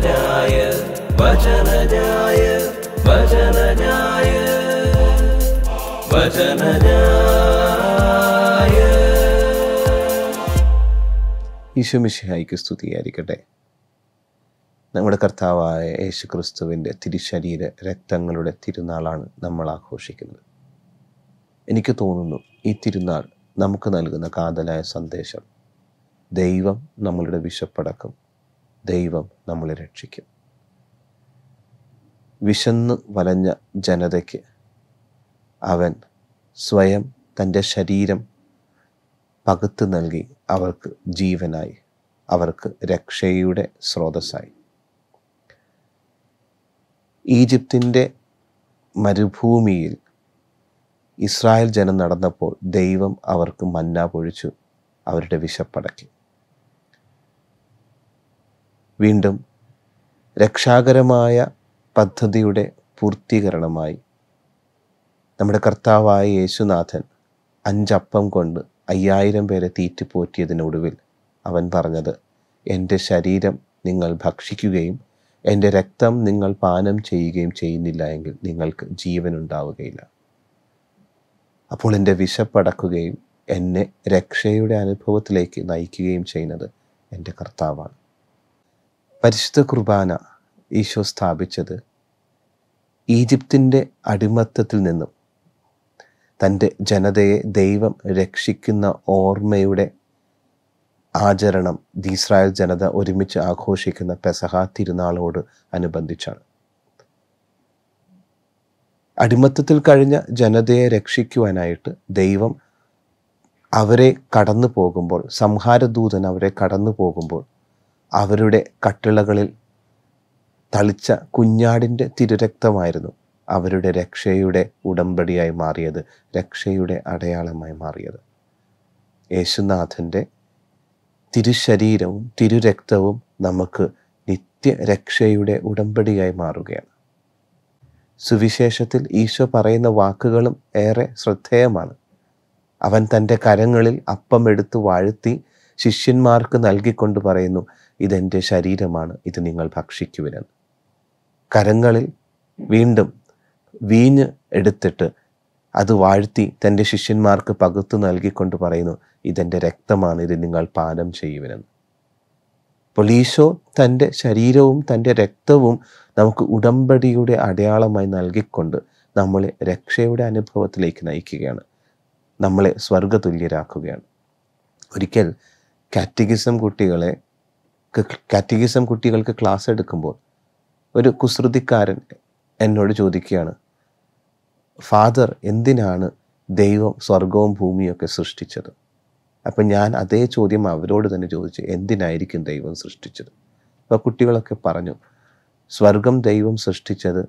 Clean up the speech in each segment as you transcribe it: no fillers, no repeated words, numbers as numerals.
വചനജായ വചനജായ വചനജായ വചനജായ. ഈശോ മിശിഹായ്ക്ക് സ്തുതിയായിരിക്കട്ടെ. നമ്മുടെ കർത്താവായ യേശു ക്രിസ്തുവിൻ്റെ തിരുശരീര രക്തങ്ങളുടെ തിരുനാളാണ് നമ്മൾ ആഘോഷിക്കുന്നത്. എനിക്ക് തോന്നുന്നു ഈ തിരുനാൾ നമുക്ക് നൽകുന്ന കാതലായ സന്ദേശം, ദൈവം നമ്മളുടെ വിശപ്പടക്കും, ദൈവം നമ്മളെ രക്ഷിക്കും. വിശന്ന് വലഞ്ഞ ജനതയ്ക്ക് അവൻ സ്വയം തൻ്റെ ശരീരം പകുത്തു നൽകി അവർക്ക് ജീവനായി, അവർക്ക് രക്ഷയുടെ സ്രോതസ്സായി. ഈജിപ്തിൻ്റെ മരുഭൂമിയിൽ ഇസ്രായേൽ ജനം നടന്നപ്പോൾ ദൈവം അവർക്ക് മന്ന പൊഴിച്ചു, അവരുടെ വിശപ്പടക്കി. വീണ്ടും രക്ഷാകരമായ പദ്ധതിയുടെ പൂർത്തീകരണമായി നമ്മുടെ കർത്താവായ യേശുനാഥൻ 5 അപ്പം കൊണ്ട് 5000 പേരെ തീറ്റിപ്പോറ്റിയതിനൊടുവിൽ അവൻ പറഞ്ഞത്, എൻ്റെ ശരീരം നിങ്ങൾ ഭക്ഷിക്കുകയും എൻ്റെ രക്തം നിങ്ങൾ പാനം ചെയ്യുകയും ചെയ്യുന്നില്ല എങ്കിൽ നിങ്ങൾക്ക് ജീവനുണ്ടാവുകയില്ല. അപ്പോൾ എൻ്റെ വിശപ്പടക്കുകയും എന്നെ രക്ഷയുടെ അനുഭവത്തിലേക്ക് നയിക്കുകയും ചെയ്യുന്നത് എൻ്റെ കർത്താവാണ്. പരിശുദ്ധ കുർബാന ഈശോ സ്ഥാപിച്ചത് ഈജിപ്തിൻ്റെ അടിമത്തത്തിൽ നിന്നും തൻ്റെ ജനതയെ ദൈവം രക്ഷിക്കുന്ന ഓർമ്മയുടെ ആചരണം ഇസ്രായേൽ ജനത ഒരുമിച്ച് ആഘോഷിക്കുന്ന പെസഹ തിരുനാളോട് അനുബന്ധിച്ചാണ്. അടിമത്തത്തിൽ കഴിഞ്ഞ ജനതയെ രക്ഷിക്കുവാനായിട്ട് ദൈവം അവരെ കടന്നു പോകുമ്പോൾ, സംഹാരദൂതൻ അവരെ കടന്നു പോകുമ്പോൾ അവരുടെ കട്ടിളകളിൽ തളിച്ച കുഞ്ഞാടിൻ്റെ തിരുരക്തമായിരുന്നു അവരുടെ രക്ഷയുടെ ഉടമ്പടിയായി മാറിയത്, രക്ഷയുടെ അടയാളമായി മാറിയത്. യേശുനാഥൻ്റെ തിരുശരീരവും തിരുരക്തവും നമുക്ക് നിത്യരക്ഷയുടെ ഉടമ്പടിയായി മാറുകയാണ്. സുവിശേഷത്തിൽ ഈശോ പറയുന്ന വാക്കുകളും ഏറെ ശ്രദ്ധേയമാണ്. അവൻ തൻ്റെ കരങ്ങളിൽ അപ്പം എടുത്ത് വാഴ്ത്തി ശിഷ്യന്മാർക്ക് നൽകിക്കൊണ്ട് പറയുന്നു, ഇതെൻ്റെ ശരീരമാണ്, ഇത് നിങ്ങൾ ഭക്ഷിക്കുവിനെന്ന്. കരങ്ങളിൽ വീണ്ടും വീഞ്ഞ് എടുത്തിട്ട് അത് വാഴ്ത്തി തൻ്റെ ശിഷ്യന്മാർക്ക് പകുത്തു നൽകിക്കൊണ്ട് പറയുന്നു, ഇതെൻ്റെ രക്തമാണ്, ഇത് നിങ്ങൾ പാനം ചെയ്യുവിനെന്ന്. അപ്പോൾ ഈശോ തൻ്റെ ശരീരവും തൻ്റെ രക്തവും നമുക്ക് ഉടമ്പടിയുടെ അടയാളമായി നൽകിക്കൊണ്ട് നമ്മളെ രക്ഷയുടെ അനുഭവത്തിലേക്ക് നയിക്കുകയാണ്, നമ്മളെ സ്വർഗതുല്യരാക്കുകയാണ്. ഒരിക്കൽ കാറ്റഗിസം കുട്ടികൾക്ക് ക്ലാസ് എടുക്കുമ്പോൾ ഒരു കുസൃതിക്കാരൻ എന്നോട് ചോദിക്കുകയാണ്, ഫാദർ, എന്തിനാണ് ദൈവം സ്വർഗവും ഭൂമിയൊക്കെ സൃഷ്ടിച്ചത്? അപ്പം ഞാൻ അതേ ചോദ്യം അവരോട് തന്നെ ചോദിച്ചു, എന്തിനായിരിക്കും ദൈവം സൃഷ്ടിച്ചത്? അപ്പോൾ കുട്ടികളൊക്കെ പറഞ്ഞു, സ്വർഗം ദൈവം സൃഷ്ടിച്ചത്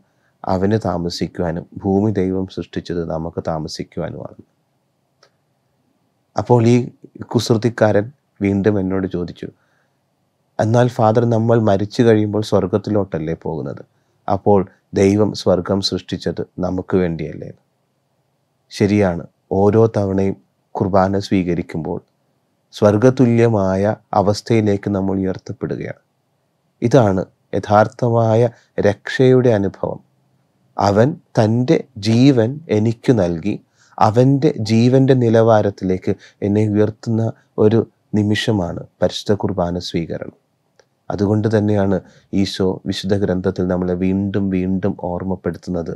അവന് താമസിക്കുവാനും ഭൂമി ദൈവം സൃഷ്ടിച്ചത് നമുക്ക് താമസിക്കുവാനുമാണ്. അപ്പോൾ ഈ കുസൃതിക്കാരൻ വീണ്ടും എന്നോട് ചോദിച്ചു, എന്നാൽ ഫാദർ, നമ്മൾ മരിച്ചു കഴിയുമ്പോൾ സ്വർഗത്തിലോട്ടല്ലേ പോകുന്നത്? അപ്പോൾ ദൈവം സ്വർഗം സൃഷ്ടിച്ചത് നമുക്ക് വേണ്ടിയല്ലേ? ശരിയാണ്. ഓരോ തവണയും കുർബാന സ്വീകരിക്കുമ്പോൾ സ്വർഗതുല്യമായ അവസ്ഥയിലേക്ക് നമ്മൾ ഉയർത്തപ്പെടുകയാണ്. ഇതാണ് യഥാർത്ഥമായ രക്ഷയുടെ അനുഭവം. അവൻ തൻ്റെ ജീവൻ എനിക്ക് നൽകി അവൻ്റെ ജീവൻ്റെ നിലവാരത്തിലേക്ക് എന്നെ ഉയർത്തുന്ന ഒരു നിമിഷമാണ് പരിശുദ്ധ കുർബാന സ്വീകരണം. അതുകൊണ്ട് തന്നെയാണ് ഈശോ വിശുദ്ധ ഗ്രന്ഥത്തിൽ നമ്മളെ വീണ്ടും വീണ്ടും ഓർമ്മപ്പെടുത്തുന്നത്,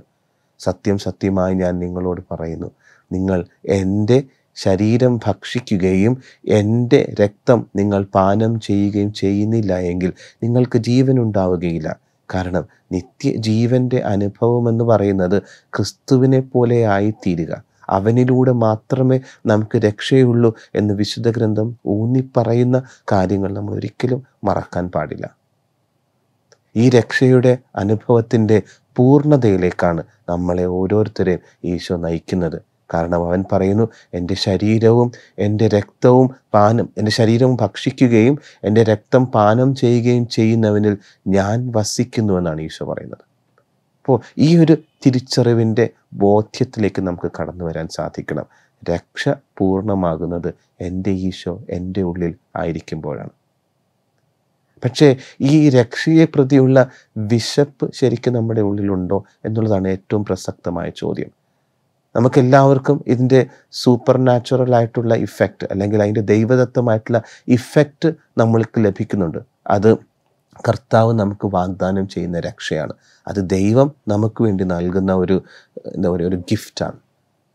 സത്യം സത്യമായി ഞാൻ നിങ്ങളോട് പറയുന്നു, നിങ്ങൾ എൻ്റെ ശരീരം ഭക്ഷിക്കുകയും എൻ്റെ രക്തം നിങ്ങൾ പാനം ചെയ്യുകയും ചെയ്യുന്നില്ല എങ്കിൽ നിങ്ങൾക്ക് ജീവൻ ഉണ്ടാവുകയില്ല. കാരണം നിത്യജീവൻ്റെ അനുഭവം എന്ന് പറയുന്നത് ക്രിസ്തുവിനെ പോലെ ആയിത്തീരുക, അവനിലൂടെ മാത്രമേ നമുക്ക് രക്ഷയുള്ളൂ എന്ന് വിശുദ്ധ ഗ്രന്ഥം ഊന്നിപ്പറയുന്ന കാര്യങ്ങൾ നമ്മൾ ഒരിക്കലും മറക്കാൻ പാടില്ല. ഈ രക്ഷയുടെ അനുഭവത്തിൻ്റെ പൂർണ്ണതയിലേക്കാണ് നമ്മളെ ഓരോരുത്തരെയും ഈശോ നയിക്കുന്നത്. കാരണം അവൻ പറയുന്നു, എൻ്റെ ശരീരവും എൻ്റെ ശരീരവും ഭക്ഷിക്കുകയും എൻ്റെ രക്തം പാനം ചെയ്യുകയും ചെയ്യുന്നവനിൽ ഞാൻ വസിക്കുന്നുവെന്നാണ് ഈശോ പറയുന്നത്. അപ്പോൾ ഈ ഒരു തിരിച്ചറിവിൻ്റെ ബോധ്യത്തിലേക്ക് നമുക്ക് കടന്നു വരാൻ സാധിക്കണം. രക്ഷ പൂർണ്ണമാകുന്നത് എൻ്റെ ഈശോ എൻ്റെ ഉള്ളിൽ ആയിരിക്കുമ്പോഴാണ്. പക്ഷേ ഈ രക്ഷയെ പ്രതിയുള്ള വിശപ്പ് ശരിക്കും നമ്മുടെ ഉള്ളിലുണ്ടോ എന്നുള്ളതാണ് ഏറ്റവും പ്രസക്തമായ ചോദ്യം. നമുക്കെല്ലാവർക്കും ഇതിൻ്റെ സൂപ്പർ നാച്ചുറൽ ആയിട്ടുള്ള ഇഫക്റ്റ് അല്ലെങ്കിൽ അതിൻ്റെ ദൈവദത്തമായിട്ടുള്ള ഇഫക്റ്റ് നമ്മൾക്ക് ലഭിക്കുന്നുണ്ട്. അത് കർത്താവ് നമുക്ക് വാഗ്ദാനം ചെയ്യുന്ന രക്ഷയാണ്. അത് ദൈവം നമുക്ക് വേണ്ടി നൽകുന്ന ഒരു ഗിഫ്റ്റാണ്.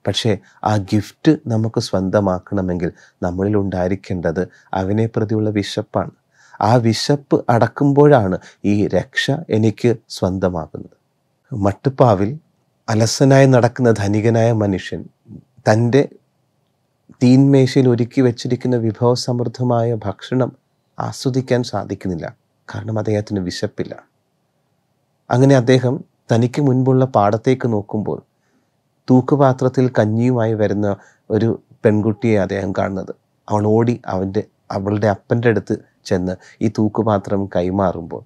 പക്ഷേ ആ ഗിഫ്റ്റ് നമുക്ക് സ്വന്തമാക്കണമെങ്കിൽ നമ്മളിൽ ഉണ്ടായിരിക്കേണ്ടത് അവനെ പ്രതിയുള്ള വിശപ്പാണ്. ആ വിശപ്പ് അടക്കുമ്പോഴാണ് ഈ രക്ഷ എനിക്ക് സ്വന്തമാകുന്നത്. മട്ടുപ്പാവിൽ അലസനായി നടക്കുന്ന ധനികനായ മനുഷ്യൻ തൻ്റെ തീന്മേശയിൽ ഒരുക്കി വെച്ചിരിക്കുന്ന വിഭവസമൃദ്ധമായ ഭക്ഷണം ആസ്വദിക്കാൻ സാധിക്കുന്നില്ല. കാരണം അദ്ദേഹത്തിന് വിശപ്പില്ല. അങ്ങനെ അദ്ദേഹം തനിക്ക് മുൻപുള്ള പാടത്തേക്ക് നോക്കുമ്പോൾ തൂക്കുപാത്രത്തിൽ കഞ്ഞിയുമായി വരുന്ന ഒരു പെൺകുട്ടിയെ അദ്ദേഹം കാണുന്നത്. അവൾ ഓടി അവളുടെ അപ്പൻ്റെ അടുത്ത് ചെന്ന് ഈ തൂക്കുപാത്രം കൈമാറുമ്പോൾ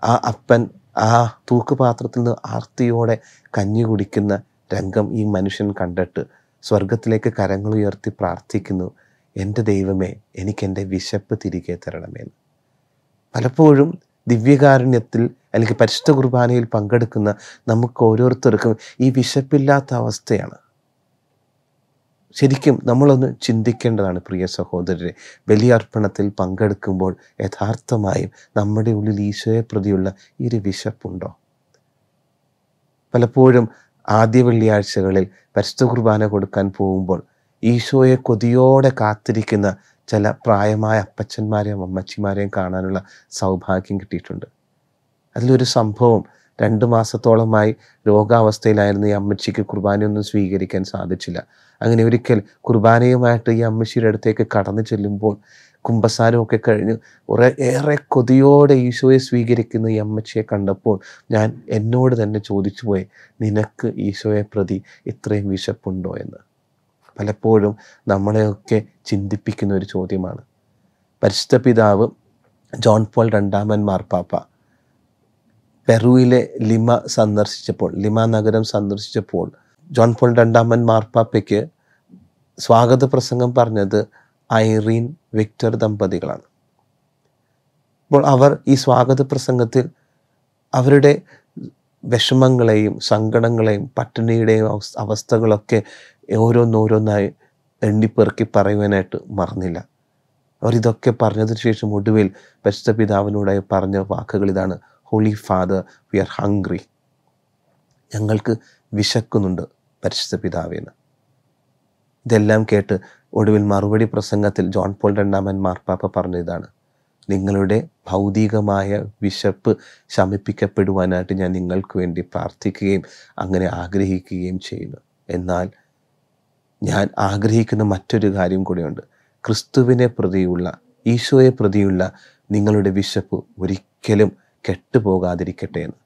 ആ അപ്പൻ ആ തൂക്കുപാത്രത്തിൽ നിന്ന് ആർത്തിയോടെ കഞ്ഞി കുടിക്കുന്ന രംഗം ഈ മനുഷ്യൻ കണ്ടിട്ട് സ്വർഗത്തിലേക്ക് കരങ്ങളുയർത്തി പ്രാർത്ഥിക്കുന്നു, എൻ്റെ ദൈവമേ, എനിക്കെൻ്റെ വിശപ്പ് തിരികെ തരണമെന്ന്. പലപ്പോഴും ദിവ്യകാരുണ്യത്തിൽ അല്ലെങ്കിൽ പരിശുദ്ധ കുർബാനയിൽ പങ്കെടുക്കുന്ന നമുക്ക് ഓരോരുത്തർക്കും ഈ വിശപ്പില്ലാത്ത അവസ്ഥയാണ്. ശരിക്കും നമ്മളൊന്ന് ചിന്തിക്കേണ്ടതാണ് പ്രിയ സഹോദരരെ. ബലിയർപ്പണത്തിൽ പങ്കെടുക്കുമ്പോൾ യഥാർത്ഥമായും നമ്മുടെ ഉള്ളിൽ ഈശോയെ പ്രതിയുള്ള ഈ ഒരു വിശപ്പുണ്ടോ? പലപ്പോഴും ആദ്യ വെള്ളിയാഴ്ചകളിൽ പരിശുദ്ധ കുർബാന കൊടുക്കാൻ പോകുമ്പോൾ ഈശോയെ കൊതിയോടെ കാത്തിരിക്കുന്ന ചില പ്രായമായ അപ്പച്ചന്മാരെയും അമ്മച്ചിമാരെയും കാണാനുള്ള സൗഭാഗ്യം കിട്ടിയിട്ടുണ്ട്. അതിലൊരു സംഭവം, 2 മാസത്തോളമായി രോഗാവസ്ഥയിലായിരുന്ന ഈ അമ്മച്ചിക്ക് കുർബാനയൊന്നും സ്വീകരിക്കാൻ സാധിച്ചില്ല. അങ്ങനെ ഒരിക്കൽ കുർബാനയുമായിട്ട് ഈ അമ്മച്ചിയുടെ അടുത്തേക്ക് കടന്നു ചെല്ലുമ്പോൾ കുമ്പസാരമൊക്കെ കഴിഞ്ഞ് ഏറെ കൊതിയോടെ ഈശോയെ സ്വീകരിക്കുന്ന ഈ അമ്മച്ചിയെ കണ്ടപ്പോൾ ഞാൻ എന്നോട് തന്നെ ചോദിച്ചു പോയി, നിനക്ക് ഈശോയെ പ്രതി ഇത്രയും വിശപ്പുണ്ടോ എന്ന്. പലപ്പോഴും നമ്മളെയൊക്കെ ചിന്തിപ്പിക്കുന്ന ഒരു ചോദ്യമാണ്. പരിശുദ്ധ പിതാവ് ജോൺ പോൾ II മാർപ്പാപ്പ പെറുവിലെ ലിമ നഗരം സന്ദർശിച്ചപ്പോൾ ജോൺ പോൾ II മാർപ്പാപ്പയ്ക്ക് സ്വാഗത പ്രസംഗം പറഞ്ഞത് ഐറീൻ വിക്ടർ ദമ്പതികളാണ്. അപ്പോൾ അവർ ഈ സ്വാഗത പ്രസംഗത്തിൽ അവരുടെ വിഷമങ്ങളെയും സങ്കടങ്ങളെയും പട്ടിണിയുടെയും അവസ്ഥകളൊക്കെ ഓരോന്നോരോന്നായി എണ്ണിപ്പെറുക്കി പറയുവാനായിട്ട് മറന്നില്ല. അവർ ഇതൊക്കെ പറഞ്ഞതിന് ശേഷം ഒടുവിൽ പരിശുദ്ധ പിതാവിനോടായി പറഞ്ഞ വാക്കുകൾ ഇതാണ്: holy father, we are hungry. ഞങ്ങൾക്ക് വിശക്കുന്നുണ്ട് പരിശുദ്ധ പിതാവേന്ന്. ഇതെല്ലാം കേട്ട് ഒടുവിൽ മറുപടി പ്രസംഗത്തിൽ ജോൺ പോൾ II മാർപ്പാപ്പ പറഞ്ഞതാണ്: നിങ്ങളുടെ ഭൗതികമായ വിശപ്പ് ശമിപ്പിക്കപ്പെടുവാനായിട്ട് ഞാൻ നിങ്ങൾക്ക് വേണ്ടി പ്രാർത്ഥിക്കുകയും അങ്ങനെ ആഗ്രഹിക്കുകയും ചെയ്യുന്നു. എന്നാൽ ഞാൻ ആഗ്രഹിക്കുന്ന മറ്റൊരു കാര്യം കൂടിയുണ്ട്. ക്രിസ്തുവിനെ പ്രതിയുള്ള, ഈശോയെ പ്രതിയുള്ള നിങ്ങളുടെ വിശപ്പ് ഒരിക്കലും കെട്ടുപോകാതിരിക്കട്ടെ എന്ന്.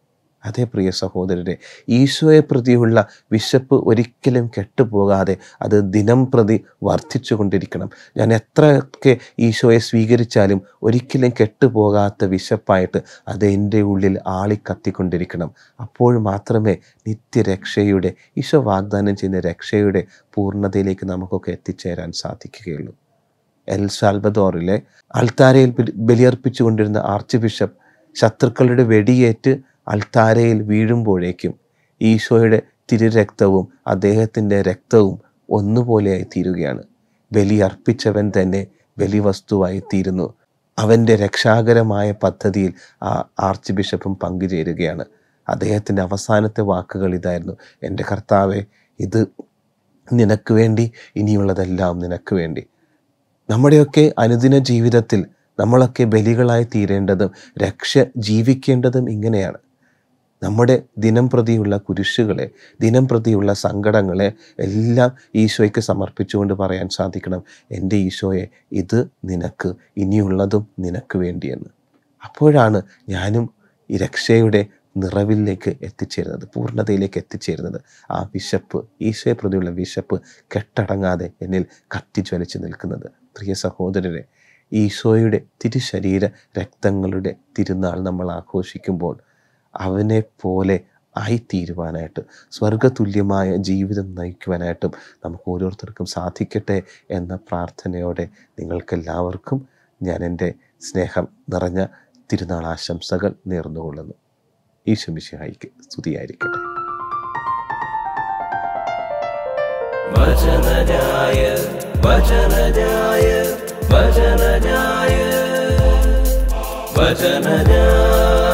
അതേ പ്രിയ സഹോദരരെ, ഈശോയെ പ്രതിയുള്ള വിശപ്പ് ഒരിക്കലും കെട്ടുപോകാതെ അത് ദിനം പ്രതി വർദ്ധിച്ചു കൊണ്ടിരിക്കണം. ഞാൻ എത്രയൊക്കെ ഈശോയെ സ്വീകരിച്ചാലും ഒരിക്കലും കെട്ടുപോകാത്ത വിശപ്പായിട്ട് അത് എൻ്റെ ഉള്ളിൽ ആളിക്കത്തിക്കൊണ്ടിരിക്കണം. അപ്പോൾ മാത്രമേ നിത്യരക്ഷയുടെ, ഈശോ വാഗ്ദാനം ചെയ്യുന്ന രക്ഷയുടെ പൂർണ്ണതയിലേക്ക് നമുക്കൊക്കെ എത്തിച്ചേരാൻ സാധിക്കുകയുള്ളൂ. എൽ സാൽവദോറിലെ അൾത്താരയിൽ ബലിയർപ്പിച്ചു കൊണ്ടിരുന്ന ആർച്ച് ബിഷപ്പ് ശത്രുക്കളുടെ വെടിയേറ്റ് അൾത്താരയിൽ വീഴുമ്പോഴേക്കും ഈശോയുടെ തിരുരക്തവും അദ്ദേഹത്തിൻ്റെ രക്തവും ഒന്നുപോലെയായി തീരുകയാണ്. ബലിയർപ്പിച്ചവൻ തന്നെ ബലിവസ്തുവായി തീരുന്നു. അവൻ്റെ രക്ഷാകരമായ പദ്ധതിയിൽ ആ ആർച്ച് ബിഷപ്പും പങ്കുചേരുകയാണ്. അദ്ദേഹത്തിൻ്റെ അവസാനത്തെ വാക്കുകൾ ഇതായിരുന്നു: എൻ്റെ കർത്താവേ, ഇത് നിനക്ക് വേണ്ടി, ഇനിയുള്ളതെല്ലാം നിനക്ക് വേണ്ടി. നമ്മുടെയൊക്കെ അനുദിന ജീവിതത്തിൽ നമ്മളൊക്കെ ബലികളായി തീരേണ്ടതും രക്ഷ ജീവിക്കേണ്ടതും ഇങ്ങനെയാണ്. നമ്മുടെ ദിനം പ്രതിയുള്ള കുരിശുകളെ, ദിനം പ്രതിയുള്ള സങ്കടങ്ങളെ എല്ലാം ഈശോയ്ക്ക് സമർപ്പിച്ചുകൊണ്ട് പറയാൻ സാധിക്കണം: എൻ്റെ ഈശോയെ, ഇത് നിനക്ക്, ഇനിയുള്ളതും നിനക്ക് വേണ്ടിയെന്ന്. അപ്പോഴാണ് ഞാനും ഈ രക്ഷയുടെ നിറവിലേക്ക് എത്തിച്ചേരുന്നത്, പൂർണ്ണതയിലേക്ക് എത്തിച്ചേരുന്നത്. ആ വിശപ്പ്, ഈശോയെ പ്രതിയുള്ള വിശപ്പ് കെട്ടടങ്ങാതെ എന്നിൽ കത്തിജ്വലിച്ച് നിൽക്കുന്നത്. പ്രിയ സഹോദരരെ, ഈശോയുടെ തിരുശരീര രക്തങ്ങളുടെ തിരുനാൾ നമ്മൾ ആഘോഷിക്കുമ്പോൾ അവനെ പോലെ ആയിത്തീരുവാനായിട്ട്, സ്വർഗതുല്യമായ ജീവിതം നയിക്കുവാനായിട്ടും നമുക്ക് ഓരോരുത്തർക്കും സാധിക്കട്ടെ എന്ന പ്രാർത്ഥനയോടെ നിങ്ങൾക്കെല്ലാവർക്കും ഞാൻ എൻ്റെ സ്നേഹം നിറഞ്ഞ തിരുനാൾ ആശംസകൾ നേർന്നുകൊള്ളുന്നു. ഈശോ മിശിഹായ്ക്ക് സ്തുതിയായിരിക്കട്ടെ. വചനജായ വചനജായ വചനജായ വചനജായ